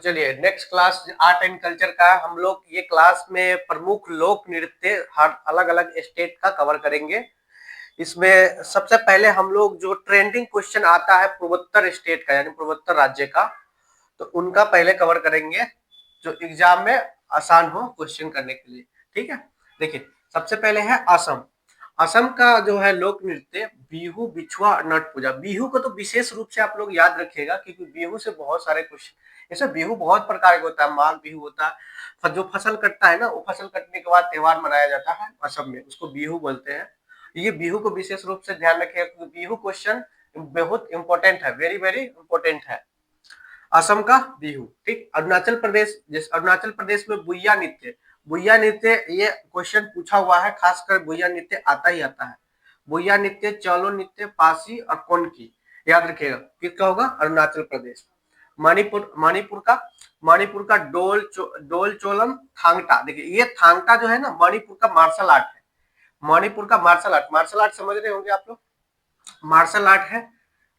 चलिए next class art and culture का हम लोग ये क्लास में प्रमुख लोक नृत्य हर अलग अलग स्टेट का कवर करेंगे। इसमें सबसे पहले हम लोग जो ट्रेंडिंग क्वेश्चन आता है पूर्वोत्तर स्टेट का यानी पूर्वोत्तर राज्य का, तो उनका पहले कवर करेंगे जो एग्जाम में आसान हो क्वेश्चन करने के लिए। ठीक है, देखिए सबसे पहले है असम। असम का जो है लोक नृत्य बिहू, बिछुआ, नट पूजा। बिहू को तो विशेष रूप से आप लोग याद रखिएगा क्योंकि बिहू से बहुत सारे क्वेश्चन, जैसे बिहू बहुत प्रकार का होता है, माघ बिहू होता है, जो फसल कटता है ना, वो फसल कटने के बाद त्योहार मनाया जाता है असम में, उसको बिहू बोलते हैं। ये बिहू को विशेष रूप से ध्यान रखिएगा क्योंकि बिहू क्वेश्चन बहुत इंपॉर्टेंट है, वेरी वेरी इंपॉर्टेंट है असम का बिहू। ठीक, अरुणाचल प्रदेश, जैसे अरुणाचल प्रदेश में बुइया नृत्य, बुइया नृत्य ये क्वेश्चन पूछा हुआ है, खासकर बुइया नृत्य आता ही आता है। बुइया नृत्य, चौलो नृत्य, पासी और कोनकी, याद रखिएगा किसका होगा, अरुणाचल प्रदेश। मणिपुर, मणिपुर का डोल चोलम थांगटा। देखिए ये थांगटा जो है ना, मणिपुर का मार्शल आर्ट है। मणिपुर का मार्शल आर्ट समझ रहे होंगे आप लोग, मार्शल आर्ट है,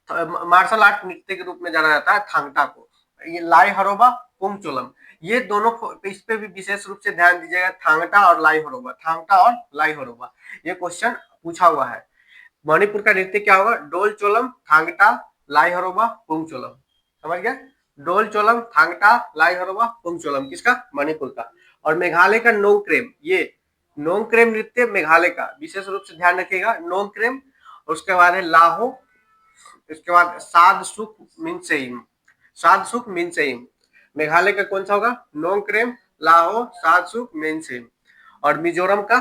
मार्शल आर्ट नृत्य के रूप में जाना जाता है थांगटा को। ये लाई हरोबा, पुंगचोलम, ये दोनों इस पे भी विशेष रूप से ध्यान दीजिएगा, थांगटा और लाई हरोबा, थांगटा और लाई हरोबा, ये क्वेश्चन पूछा हुआ है। मणिपुर का नृत्य क्या होगा, डोल चोलम, थांगटा, लाई हरोबा, पुंगचोलम। समझ गया, डोल चोलम, थांगटा, लाई हरोबा, पुंगचोलम किसका, मणिपुर का। और मेघालय का नोंगक्रेम, ये नोंगक्रेम नृत्य मेघालय का, विशेष रूप से ध्यान रखिएगा नोंगक्रेम। उसके बाद है लाहो, इसके बाद सादसुक मिनसेइम, सादसुक मिनसेइम, मेघालय का कौन सा होगा, नोंगक्रेम, लाहो, सादसुक मिनसेइम। और मिजोरम का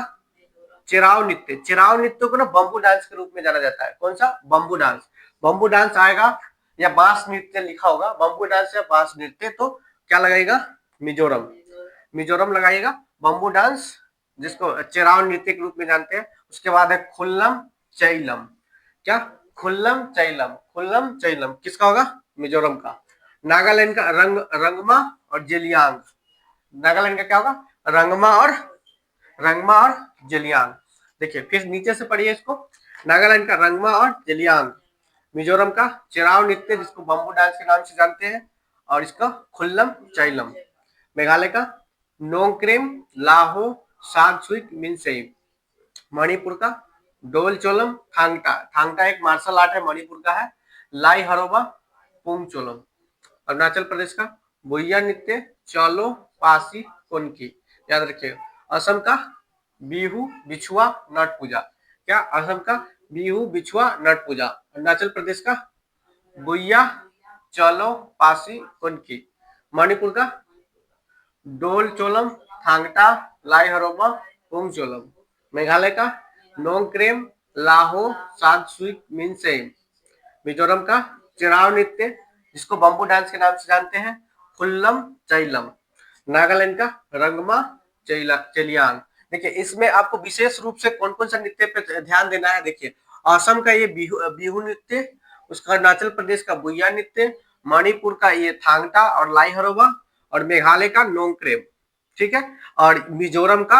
चिराव नृत्य, चिराव नृत्य को ना बम्बू डांस के रूप में जाना जाता है, कौन सा, बम्बू डांस। बम्बू डांस आएगा या बांस नृत्य लिखा होगा, बम्बू डांस या बांस नृत्य, तो क्या लगाएगा, मिजोरम, मिजोरम लगाइएगा। बम्बू डांस जिसको चिराव नृत्य के रूप में जानते हैं। उसके बाद है खुल्लम चैलम, क्या, खुल्लम चैलम, खुल्लम चैलम किसका होगा, मिजोरम का। नागालैंड का रंगमा और जेलियांग, नागालैंड का क्या होगा, रंगमा और जेलियांग। देखिए फिर नीचे से पढ़िए इसको, नागालैंड का रंगमा और जेलियांग, मिजोरम का चिराव नृत्य जिसको बम्बू डांस के नाम से जानते हैं, और इसका खुल्लम चैलम। मेघालय का नोंगक्रेम, लाहो, सादसुक मिनसेइम। मणिपुर का डोलचोलम, थांगटा, थांगटा एक मार्शल आर्ट है, मणिपुर का है। लाई हरोबा, पुंगचोलम। अरुणाचल प्रदेश का बुइया नृत्य, चौलो, पासी, कोनकी, याद रखिएगा। असम का बिहू, बिछुआ, नट पूजा, क्या, असम का बिहू, बिछुआ, नट पूजा। अरुणाचल प्रदेश का बुइया, चौलो, पासी, कोनकी। मणिपुर का डोलचोलम, थांगटा, लाई हरोबा, पुंगचोलम। मेघालय का नोंगक्रेम, लाहो, सादसुक मिनसेइम। मिजोरम का चिराव नृत्य जिसको बम्बू डांस के नाम से जानते हैं, खुल्लम चैलम। नागालैंड का रंगमा चेलियांग। देखिए इसमें आपको विशेष रूप से कौन कौन सा नृत्य पे ध्यान देना है। देखिए असम का ये बिहू नृत्य, उसका अरुणाचल प्रदेश का बुइया नृत्य, मणिपुर का ये थांगटा और लाई हरोबा, और मेघालय का नोंगक्रेम, ठीक है, और मिजोरम का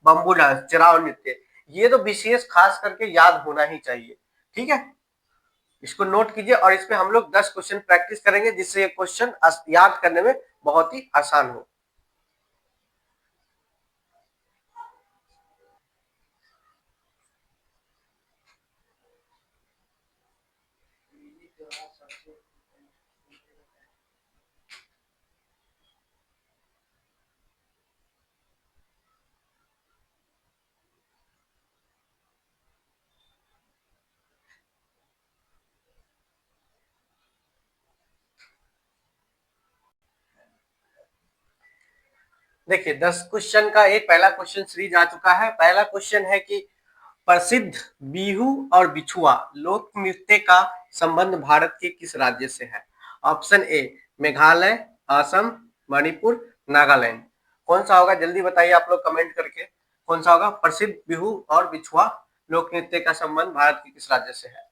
बम्बू डांस, चिराव नृत्य। ये तो विशेष खास करके याद होना ही चाहिए, ठीक है, इसको नोट कीजिए। और इसमें हम लोग 10 क्वेश्चन प्रैक्टिस करेंगे जिससे ये क्वेश्चन याद करने में बहुत ही आसान हो। देखिए 10 क्वेश्चन का एक पहला क्वेश्चन सीरीज आ चुका है। पहला क्वेश्चन है कि प्रसिद्ध बिहू और बिछुआ लोक नृत्य का संबंध भारत के किस राज्य से है। ऑप्शन ए मेघालय, असम, मणिपुर, नागालैंड। कौन सा होगा जल्दी बताइए आप लोग कमेंट करके, कौन सा होगा, प्रसिद्ध बिहू और बिछुआ लोक नृत्य का संबंध भारत के किस राज्य से है।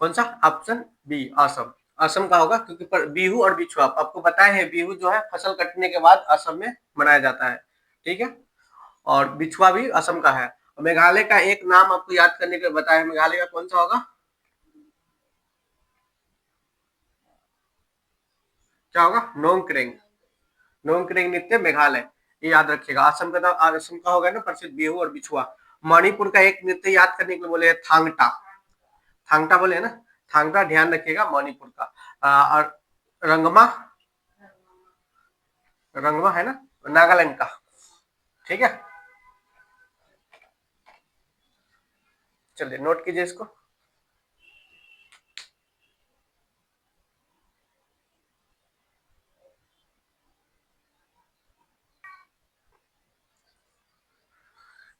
कौन सा, ऑप्शन बी असम, असम का होगा क्योंकि बिहू और बिछुआ आपको बताए हैं, बिहू जो है फसल कटने के बाद असम में मनाया जाता है, ठीक है, और बिछुआ भी असम का है। मेघालय का एक नाम आपको याद करने के बताया, मेघालय का कौन सा होगा, क्या होगा? नोंगक्रेंग। नोंगक्रेंग नृत्य मेघालय, ये याद रखिएगा। असम का असम का होगा ना प्रसिद्ध बिहू और बिछुआ। मणिपुर का एक नृत्य याद करने के लिए बोले थांगटा, थांगटा बोले ना, थांगटा ध्यान रखिएगा मणिपुर का। और रंगमा, रंगमा है ना नागालैंड का। ठीक है, चलिए नोट कीजिए इसको।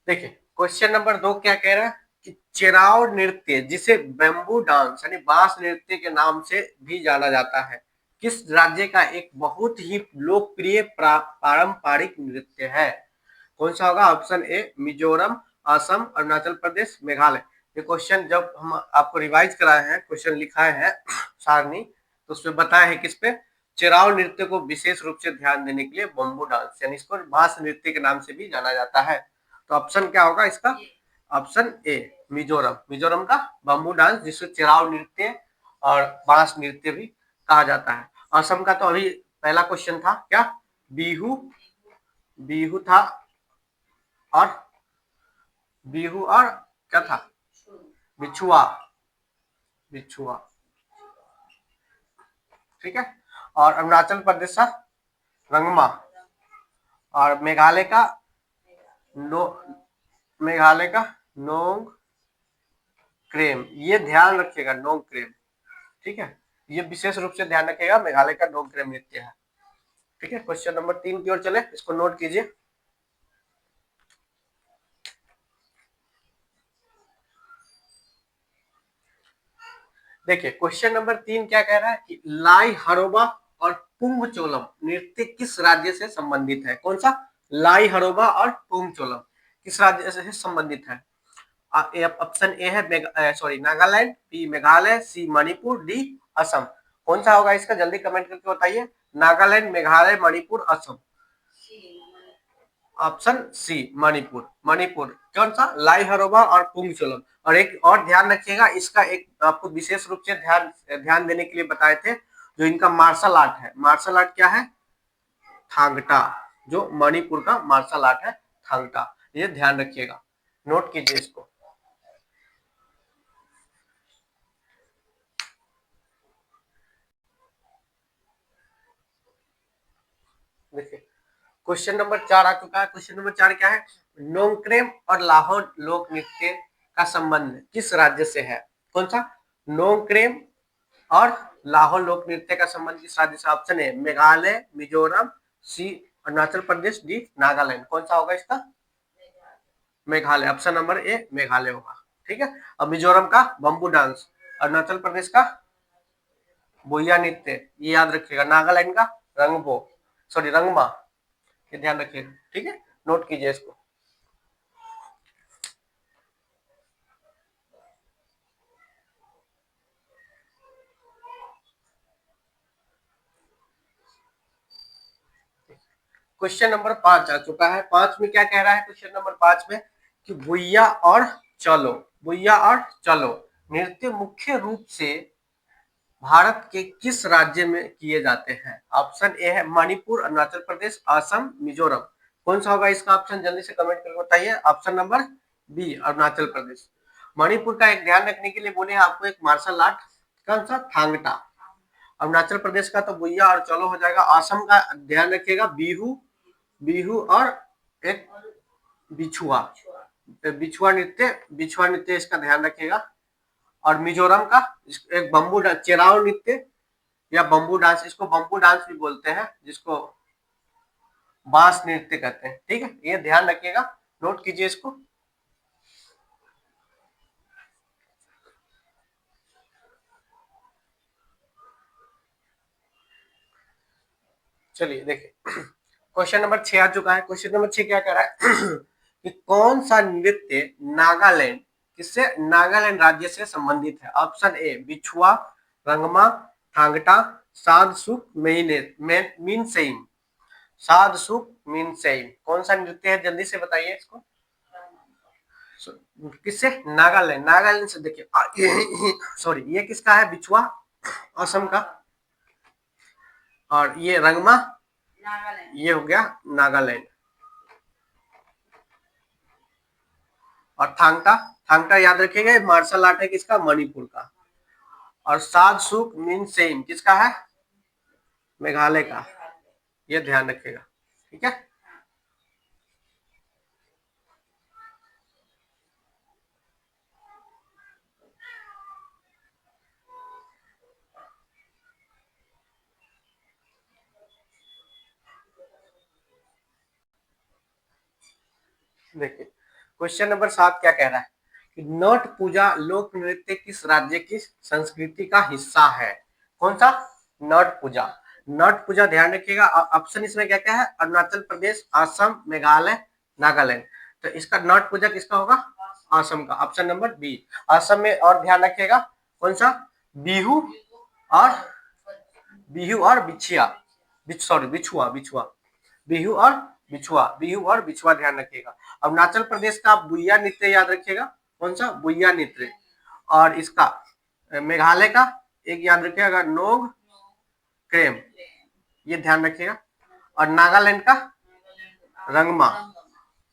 देखिए क्वेश्चन नंबर 2 क्या कह रहा है कि चिराव नृत्य जिसे बेम्बू डांस यानी बांस नृत्य के नाम से भी जाना जाता है, किस राज्य का एक बहुत ही लोकप्रिय पारंपरिक नृत्य है? कौन सा होगा? Option A Mizoram, Assam, Arunachal Pradesh, Meghalaya. ये क्वेश्चन जब हम आपको रिवाइज कराए हैं, क्वेश्चन लिखाए हैं सारणी, तो उसमें बताया है किस पे, चिराव नृत्य को विशेष रूप से ध्यान देने के लिए बम्बू डांस यानी इसको बांस नृत्य के नाम से भी जाना जाता है। तो ऑप्शन क्या होगा इसका? ऑप्शन ए मिजोरम, मिजोरम का बम्बू डांस जिसको चिराव नृत्य और बांस नृत्य भी कहा जाता है। असम का तो अभी पहला क्वेश्चन था क्या? बिहू, बिहू था, और बिहू और क्या था? बिछुआ, बिछुआ। ठीक है, और अरुणाचल प्रदेश का रंगमा, और मेघालय का नो, मेघालय का नोंग क्रेम। ये ध्यान रखिएगा नोंग क्रेम। ठीक है, ये विशेष रूप से ध्यान रखिएगा, मेघालय का नोंग क्रेम नृत्य है। ठीक है, क्वेश्चन नंबर 3 की ओर चले, इसको नोट कीजिए। देखिए क्वेश्चन नंबर 3 क्या कह रहा है कि लाई हरोबा और पुंगचोलम नृत्य किस राज्य से संबंधित है? कौन सा? लाई हरोबा और पुंगचोलम किस राज्य से संबंधित है? ऑप्शन ए है सॉरी नागालैंड, बी मेघालय, सी मणिपुर, डी असम। कौन सा होगा इसका? जल्दी कमेंट करके बताइए। नागालैंड, मेघालय, मणिपुर, असम। ऑप्शन सी मणिपुर, मणिपुर कौन सा? लाई हरोबा और पुंगचोलम। और एक और ध्यान रखिएगा, इसका एक आपको विशेष रूप से ध्यान ध्यान देने के लिए बताए थे, जो इनका मार्शल आर्ट है। मार्शल आर्ट क्या है? थांगटा, जो मणिपुर का मार्शल आर्ट है थांगटा। ये ध्यान रखिएगा, नोट कीजिए इसको। देखिए क्वेश्चन नंबर 4 आ चुका है। क्वेश्चन नंबर 4 क्या है? नोंगक्रेम और लाहौर लोक नृत्य का संबंध किस राज्य से है? कौन सा? नोंगक्रेम और लाहौर लोक नृत्य का संबंध किस राज्य से? ऑप्शन है मेघालय, मिजोरम, सी अरुणाचल प्रदेश, डी नागालैंड। कौन सा होगा इसका? Meghalaya, option number A Meghalaya होगा। ठीक है, अब मिजोरम का बम्बू डांस, अरुणाचल प्रदेश का बोया नृत्य, ये याद रखिएगा। नागालैंड का रंगबो, सॉरी रंगमा, ये ध्यान रखिएगा। ठीक है, नोट कीजिए इसको। क्वेश्चन नंबर 5 आ चुका है। 5 में क्या कह रहा है? क्वेश्चन नंबर 5 में कि भुइया और चलो, भुइया और चलो नृत्य मुख्य रूप से भारत के किस राज्य में किए जाते हैं? ऑप्शन ए है मणिपुर, अरुणाचल प्रदेश, असम, मिजोरम। कौन सा होगा इसका ऑप्शन? जल्दी से कमेंट करके बताइए। Option number B Arunachal Pradesh. Manipur का एक ध्यान रखने के लिए बोले आपको एक मार्शल आर्ट, कौन सा? थांगटा। अरुणाचल प्रदेश का तो भुइया और चलो हो जाएगा। असम का ध्यान रखिएगा बिहू, बिहू और एक बिछुआ, बिछुआ नृत्य, बिछुआ नृत्य इसका ध्यान रखिएगा। और मिजोरम का एक बम्बू चेराव नृत्य या बम्बू डांस, इसको बम्बू डांस भी बोलते हैं, जिसको बांस नृत्य कहते हैं। ठीक है, ये ध्यान रखिएगा, नोट कीजिए इसको। चलिए देखिए क्वेश्चन नंबर 6 आ चुका है। क्वेश्चन नंबर 6 क्या कह रहा है कि कौन सा नृत्य नागालैंड, किससे? नागालैंड राज्य से संबंधित है। ऑप्शन ए बिछुआ, रंगमा, थांगटा, सादसुक, मीनसेइन। सादसुक, मीनसेइन कौन सा नृत्य है? जल्दी से बताइए इसको। किससे? नागालैंड, नागालैंड से। देखिए सॉरी, ये किसका है? बिछुआ, असम का, और ये रंगमा, ये हो गया नागालैंड। और थांगटा, थांगटा याद रखिएगा मार्शल आर्ट है किसका, मणिपुर का। और सादसुक मिनसेम किसका है, मेघालय का, ये ध्यान रखिएगा, ठीक है। देखिए क्वेश्चन नंबर 7 क्या कह रहा है कि नट पूजा लोक नृत्य किस राज्य की संस्कृति का हिस्सा है। कौन सा, नट पूजा। नट पूजा ध्यान रखिएगा, ऑप्शन इसमें क्या क्या है, अरुणाचल प्रदेश, असम, मेघालय, नागालैंड। तो इसका नट पूजा किसका होगा, असम का, ऑप्शन नंबर बी। असम में और ध्यान रखिएगा कौन सा, बिहू और बिहू और बिछिया, सॉरी बिछुआ, बिछुआ, बिहू और बिछुआ, बिहू और बिछुआ ध्यान रखिएगा। अरुणाचल प्रदेश का बुइया नृत्य याद रखिएगा, कौन सा, बुइया नृत्य। और इसका मेघालय का एक याद रखिएगा, नोग क्रेम, ये ध्यान रखिएगा। और नागालैंड का रंगमा,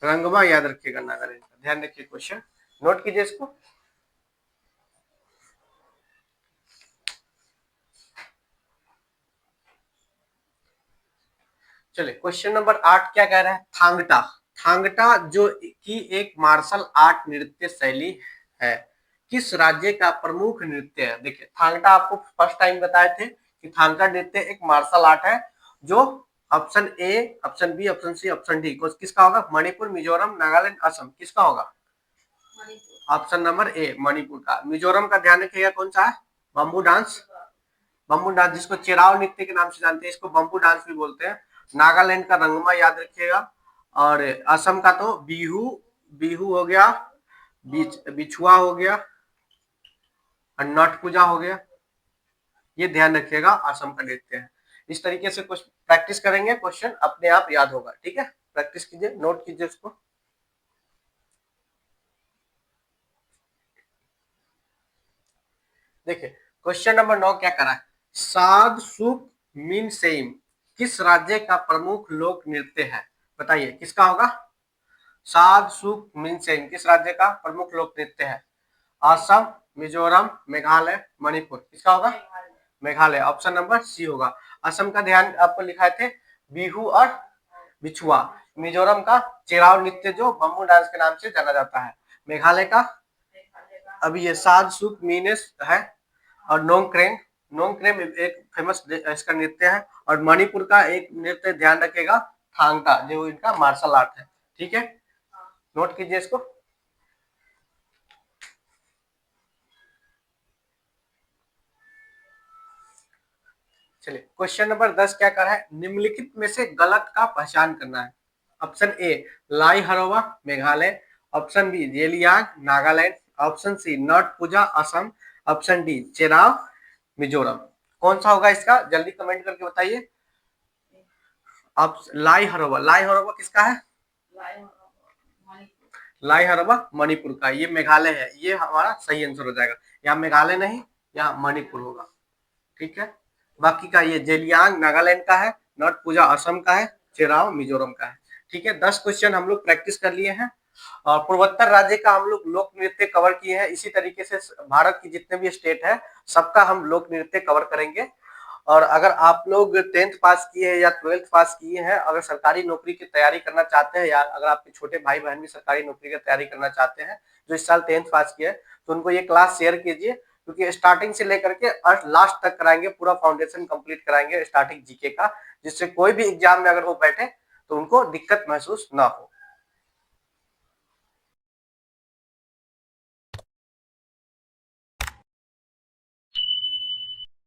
रंगमा याद रखिएगा नागालैंड का, ध्यान रखिए, क्वेश्चन नोट कीजिए इसको। चलिए क्वेश्चन नंबर 8 क्या कह रहा है, थांगटा। थांगटा जो कि एक मार्शल आर्ट नृत्य शैली है, किस राज्य का प्रमुख नृत्य है। देखिए थांगटा आपको फर्स्ट टाइम बताए थे कि थांगटा नृत्य एक मार्शल आर्ट है जो option A, option B, option C, option D किसका होगा, मणिपुर, मिजोरम, नागालैंड, असम, किसका होगा, ऑप्शन नंबर ए मणिपुर का। मिजोरम का ध्यान रखिएगा कौन सा है, बम्बू डांस, बम्बू डांस जिसको चेराव नृत्य के नाम से जानते हैं, इसको बम्बू डांस भी बोलते हैं। नागालैंड का रंगमा याद रखिएगा। और असम का तो बिहू, बिहू हो गया, बिछुआ हो गया, और नट पूजा हो गया, ये ध्यान रखिएगा असम का नृत्य है। इस तरीके से कुछ प्रैक्टिस करेंगे, क्वेश्चन अपने आप याद होगा, ठीक है। प्रैक्टिस कीजिए, नोट कीजिए इसको। देखिए क्वेश्चन नंबर 9 क्या करा है, सादसुक मिनसेम किस राज्य का प्रमुख लोक नृत्य है, बताइए किसका होगा, सादसुक मिनसेम किस राज्य का प्रमुख लोक नृत्य है, असम, मिजोरम, मेघालय, मणिपुर, किसका होगा, मेघालय, ऑप्शन नंबर सी होगा। असम का ध्यान आपको लिखाए थे बिहू और बिछुआ, मिजोरम का चेराव नृत्य जो बम्बू डांस के नाम से जाना जाता है, मेघालय का अभी ये सादसुक मीनेस है, और नोंगक्रेम, नोंगक्रेम एक फेमस इसका नृत्य है। और मणिपुर का एक नृत्य ध्यान रखेगा, थांगटा, जो इनका मार्शल आर्ट है, ठीक है, नोट कीजिए इसको। चलिए क्वेश्चन नंबर 10 क्या कर रहा है, निम्नलिखित में से गलत का पहचान करना है। Option A Lai Haraoba Meghalaya, option B Zeliang Nagaland, option C Nat Puja Assam, option D Cheraw Mizoram, कौन सा होगा इसका, जल्दी कमेंट करके बताइए। अब लाई हरोवा, लाई हरोवा किसका है, लाई हरोवा मणिपुर का, ये मेघालय है, ये हमारा सही आंसर हो जाएगा, यहाँ मेघालय नहीं, यहाँ मणिपुर होगा, ठीक है। बाकी का ये जेलियांग नागालैंड का है, नट पूजा असम का है, चेराव मिजोरम का है, ठीक है। 10 क्वेश्चन हम लोग प्रैक्टिस कर लिए हैं, और पूर्वोत्तर राज्य का हम लोग लोक नृत्य कवर किए हैं। इसी तरीके से भारत की जितने भी स्टेट है सबका हम लोक नृत्य कवर करेंगे। और अगर आप लोग 10th पास किए हैं या 12th पास किए हैं, अगर सरकारी नौकरी की तैयारी करना चाहते हैं, या अगर आपके छोटे भाई बहन भी सरकारी नौकरी की तैयारी करना चाहते हैं जो इस साल 10th पास किए, तो उनको ये क्लास शेयर कीजिए, क्योंकि स्टार्टिंग से लेकर के लास्ट तक कराएंगे, पूरा फाउंडेशन कंप्लीट कराएंगे स्टार्टिंग जीके का, जिससे कोई भी एग्जाम में अगर वो बैठे तो उनको दिक्कत महसूस ना हो।